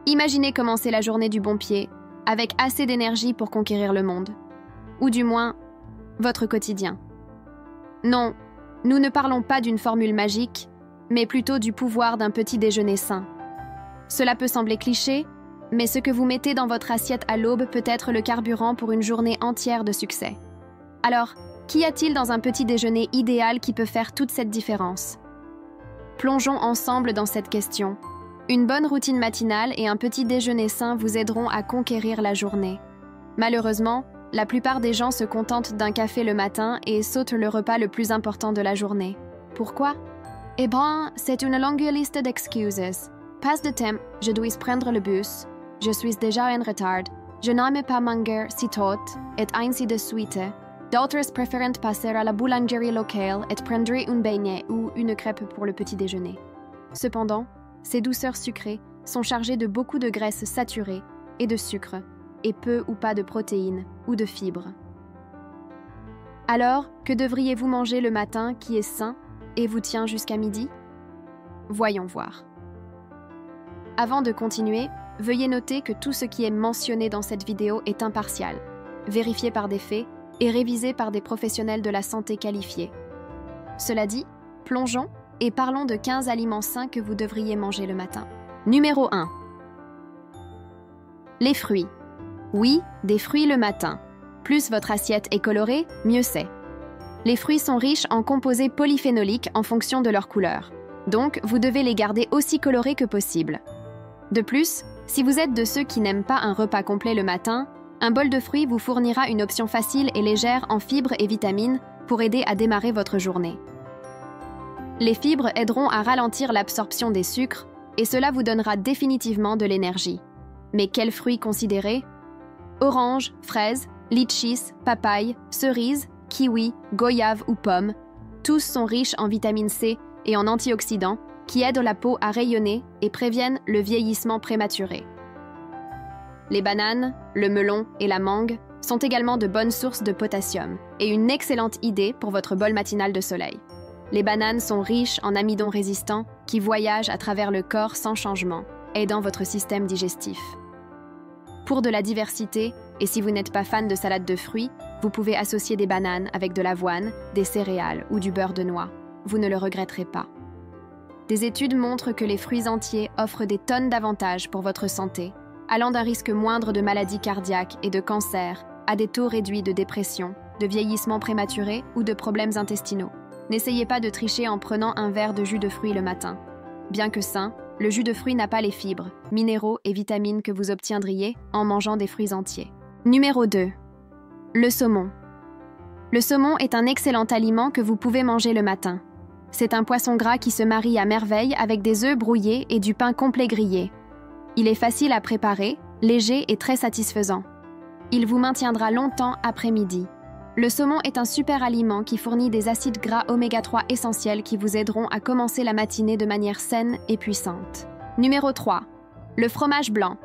Imaginez commencer la journée du bon pied, avec assez d'énergie pour conquérir le monde. Ou du moins, votre quotidien. Non, nous ne parlons pas d'une formule magique, mais plutôt du pouvoir d'un petit déjeuner sain. Cela peut sembler cliché, mais ce que vous mettez dans votre assiette à l'aube peut être le carburant pour une journée entière de succès. Alors, qu'y a-t-il dans un petit déjeuner idéal qui peut faire toute cette différence? Plongeons ensemble dans cette question. Une bonne routine matinale et un petit déjeuner sain vous aideront à conquérir la journée. Malheureusement, la plupart des gens se contentent d'un café le matin et sautent le repas le plus important de la journée. Pourquoi? Eh bien, c'est une longue liste d'excuses. Passe de temps, je dois prendre le bus, je suis déjà en retard, je n'aime pas manger si tôt, et ainsi de suite. D'autres préfèrent passer à la boulangerie locale et prendre un beignet ou une crêpe pour le petit déjeuner. Cependant, ces douceurs sucrées sont chargées de beaucoup de graisses saturées et de sucre, et peu ou pas de protéines ou de fibres. Alors, que devriez-vous manger le matin qui est sain et vous tient jusqu'à midi? Voyons voir. Avant de continuer, veuillez noter que tout ce qui est mentionné dans cette vidéo est impartial, vérifié par des faits et révisé par des professionnels de la santé qualifiés. Cela dit, plongeons et parlons de 15 aliments sains que vous devriez manger le matin. Numéro 1. Les fruits. Oui, des fruits le matin. Plus votre assiette est colorée, mieux c'est. Les fruits sont riches en composés polyphénoliques en fonction de leur couleur. Donc, vous devez les garder aussi colorés que possible. De plus, si vous êtes de ceux qui n'aiment pas un repas complet le matin, un bol de fruits vous fournira une option facile et légère en fibres et vitamines pour aider à démarrer votre journée. Les fibres aideront à ralentir l'absorption des sucres et cela vous donnera définitivement de l'énergie. Mais quels fruits considérer? Orange, fraise, litchis, papaye, cerise, kiwi, goyave ou pomme, tous sont riches en vitamine C et en antioxydants qui aident la peau à rayonner et préviennent le vieillissement prématuré. Les bananes, le melon et la mangue sont également de bonnes sources de potassium et une excellente idée pour votre bol matinal de soleil. Les bananes sont riches en amidon résistants qui voyagent à travers le corps sans changement, aidant votre système digestif. Pour de la diversité, et si vous n'êtes pas fan de salade de fruits, vous pouvez associer des bananes avec de l'avoine, des céréales ou du beurre de noix. Vous ne le regretterez pas. Des études montrent que les fruits entiers offrent des tonnes d'avantages pour votre santé, allant d'un risque moindre de maladies cardiaques et de cancer à des taux réduits de dépression, de vieillissement prématuré ou de problèmes intestinaux. N'essayez pas de tricher en prenant un verre de jus de fruits le matin. Bien que sain, le jus de fruits n'a pas les fibres, minéraux et vitamines que vous obtiendriez en mangeant des fruits entiers. Numéro 2. Le saumon. Le saumon est un excellent aliment que vous pouvez manger le matin. C'est un poisson gras qui se marie à merveille avec des œufs brouillés et du pain complet grillé. Il est facile à préparer, léger et très satisfaisant. Il vous maintiendra longtemps après midi. Le saumon est un super aliment qui fournit des acides gras oméga 3 essentiels qui vous aideront à commencer la matinée de manière saine et puissante. Numéro 3. Le fromage blanc.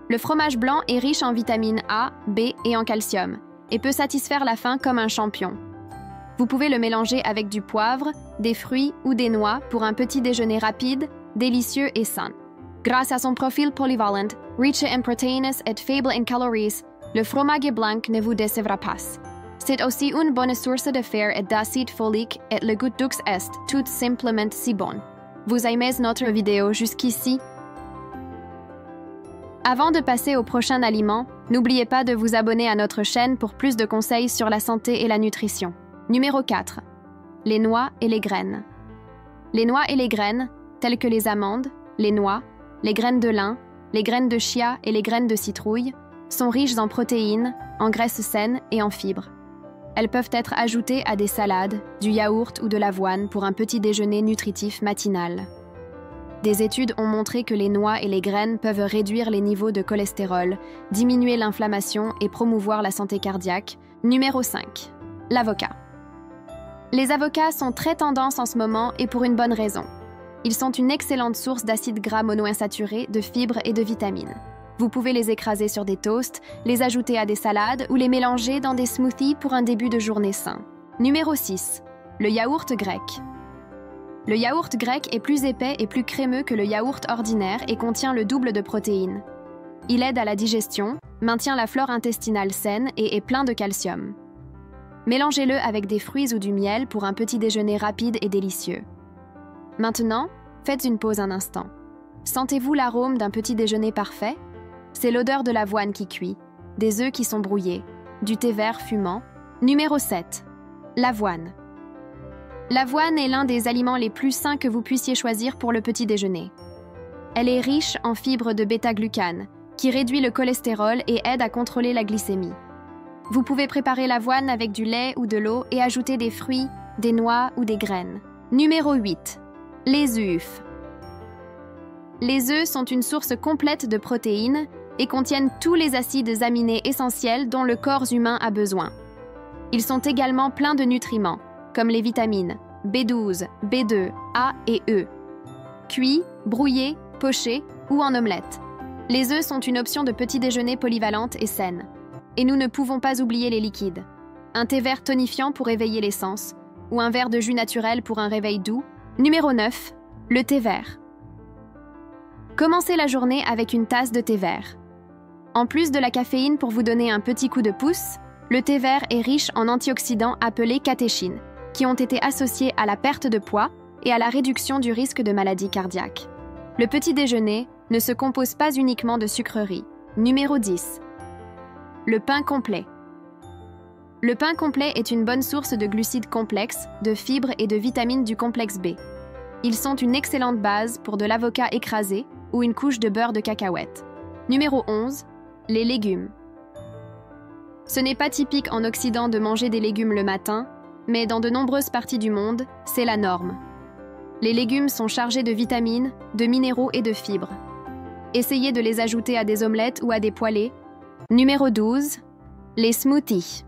Le fromage blanc est riche en vitamines A, B et en calcium et peut satisfaire la faim comme un champion. Vous pouvez le mélanger avec du poivre, des fruits ou des noix pour un petit déjeuner rapide, délicieux et sain. Grâce à son profil polyvalent, riche en protéines et faible en calories, le fromage blanc ne vous décevra pas. C'est aussi une bonne source de fer et d'acide folique et le goût d'ux est tout simplement si bon. Vous aimez notre vidéo jusqu'ici? Avant de passer au prochain aliment, n'oubliez pas de vous abonner à notre chaîne pour plus de conseils sur la santé et la nutrition. Numéro 4. Les noix et les graines. Les noix et les graines, telles que les amandes, les noix, les graines de lin, les graines de chia et les graines de citrouille, sont riches en protéines, en graisses saines et en fibres. Elles peuvent être ajoutées à des salades, du yaourt ou de l'avoine pour un petit déjeuner nutritif matinal. Des études ont montré que les noix et les graines peuvent réduire les niveaux de cholestérol, diminuer l'inflammation et promouvoir la santé cardiaque. Numéro 5. L'avocat. Les avocats sont très tendance en ce moment et pour une bonne raison. Ils sont une excellente source d'acides gras monoinsaturés, de fibres et de vitamines. Vous pouvez les écraser sur des toasts, les ajouter à des salades ou les mélanger dans des smoothies pour un début de journée sain. Numéro 6. Le yaourt grec. Le yaourt grec est plus épais et plus crémeux que le yaourt ordinaire et contient le double de protéines. Il aide à la digestion, maintient la flore intestinale saine et est plein de calcium. Mélangez-le avec des fruits ou du miel pour un petit déjeuner rapide et délicieux. Maintenant, faites une pause un instant. Sentez-vous l'arôme d'un petit déjeuner parfait? C'est l'odeur de l'avoine qui cuit, des œufs qui sont brouillés, du thé vert fumant. Numéro 7. L'avoine. L'avoine est l'un des aliments les plus sains que vous puissiez choisir pour le petit déjeuner. Elle est riche en fibres de bêta-glucane, qui réduit le cholestérol et aide à contrôler la glycémie. Vous pouvez préparer l'avoine avec du lait ou de l'eau et ajouter des fruits, des noix ou des graines. Numéro 8. Les œufs. Les œufs sont une source complète de protéines et contiennent tous les acides aminés essentiels dont le corps humain a besoin. Ils sont également pleins de nutriments, comme les vitamines B12, B2, A et E. Cuits, brouillés, pochés ou en omelette. Les œufs sont une option de petit déjeuner polyvalente et saine. Et nous ne pouvons pas oublier les liquides. Un thé vert tonifiant pour éveiller les sens, ou un verre de jus naturel pour un réveil doux. Numéro 9. Le thé vert. Commencez la journée avec une tasse de thé vert. En plus de la caféine pour vous donner un petit coup de pouce, le thé vert est riche en antioxydants appelés catéchines, qui ont été associés à la perte de poids et à la réduction du risque de maladie cardiaque. Le petit déjeuner ne se compose pas uniquement de sucreries. Numéro 10. Le pain complet. Le pain complet est une bonne source de glucides complexes, de fibres et de vitamines du complexe B. Ils sont une excellente base pour de l'avocat écrasé ou une couche de beurre de cacahuète. Numéro 11. Les légumes. Ce n'est pas typique en Occident de manger des légumes le matin, mais dans de nombreuses parties du monde, c'est la norme. Les légumes sont chargés de vitamines, de minéraux et de fibres. Essayez de les ajouter à des omelettes ou à des poêlés. Numéro 12. Les smoothies.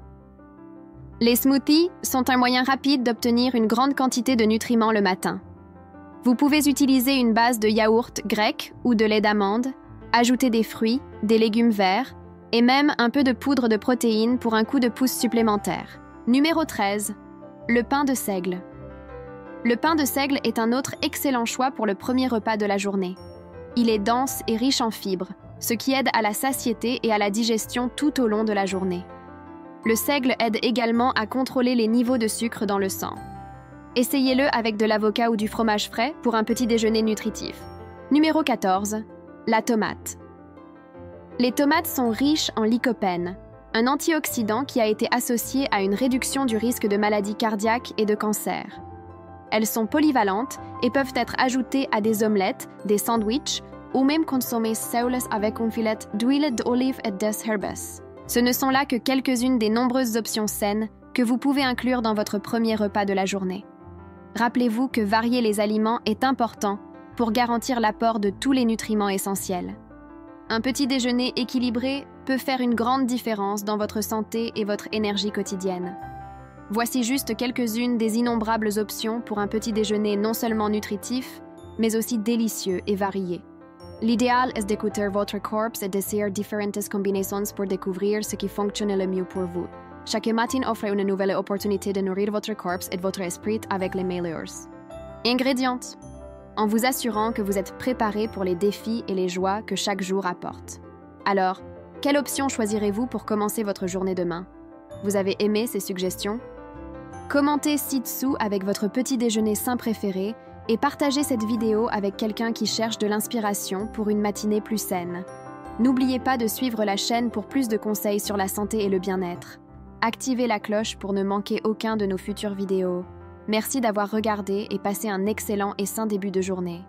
Les smoothies sont un moyen rapide d'obtenir une grande quantité de nutriments le matin. Vous pouvez utiliser une base de yaourt grec ou de lait d'amande, ajouter des fruits, des légumes verts et même un peu de poudre de protéines pour un coup de pouce supplémentaire. Numéro 13. Le pain de seigle. Le pain de seigle est un autre excellent choix pour le premier repas de la journée. Il est dense et riche en fibres, ce qui aide à la satiété et à la digestion tout au long de la journée. Le seigle aide également à contrôler les niveaux de sucre dans le sang. Essayez-le avec de l'avocat ou du fromage frais pour un petit déjeuner nutritif. Numéro 14. La tomate. Les tomates sont riches en lycopène, un antioxydant qui a été associé à une réduction du risque de maladies cardiaques et de cancer. Elles sont polyvalentes et peuvent être ajoutées à des omelettes, des sandwichs ou même consommées seules avec un filet d'huile d'olive et des herbes. Ce ne sont là que quelques-unes des nombreuses options saines que vous pouvez inclure dans votre premier repas de la journée. Rappelez-vous que varier les aliments est important pour garantir l'apport de tous les nutriments essentiels. Un petit déjeuner équilibré peut faire une grande différence dans votre santé et votre énergie quotidienne. Voici juste quelques-unes des innombrables options pour un petit déjeuner non seulement nutritif, mais aussi délicieux et varié. L'idéal est d'écouter votre corps et d'essayer différentes combinaisons pour découvrir ce qui fonctionne le mieux pour vous. Chaque matin offre une nouvelle opportunité de nourrir votre corps et votre esprit avec les meilleurs ingrédients, en vous assurant que vous êtes préparé pour les défis et les joies que chaque jour apporte. Alors, quelle option choisirez-vous pour commencer votre journée demain? Vous avez aimé ces suggestions? Commentez ci-dessous avec votre petit déjeuner sain préféré et partagez cette vidéo avec quelqu'un qui cherche de l'inspiration pour une matinée plus saine. N'oubliez pas de suivre la chaîne pour plus de conseils sur la santé et le bien-être. Activez la cloche pour ne manquer aucun de nos futures vidéos. Merci d'avoir regardé et passé un excellent et sain début de journée.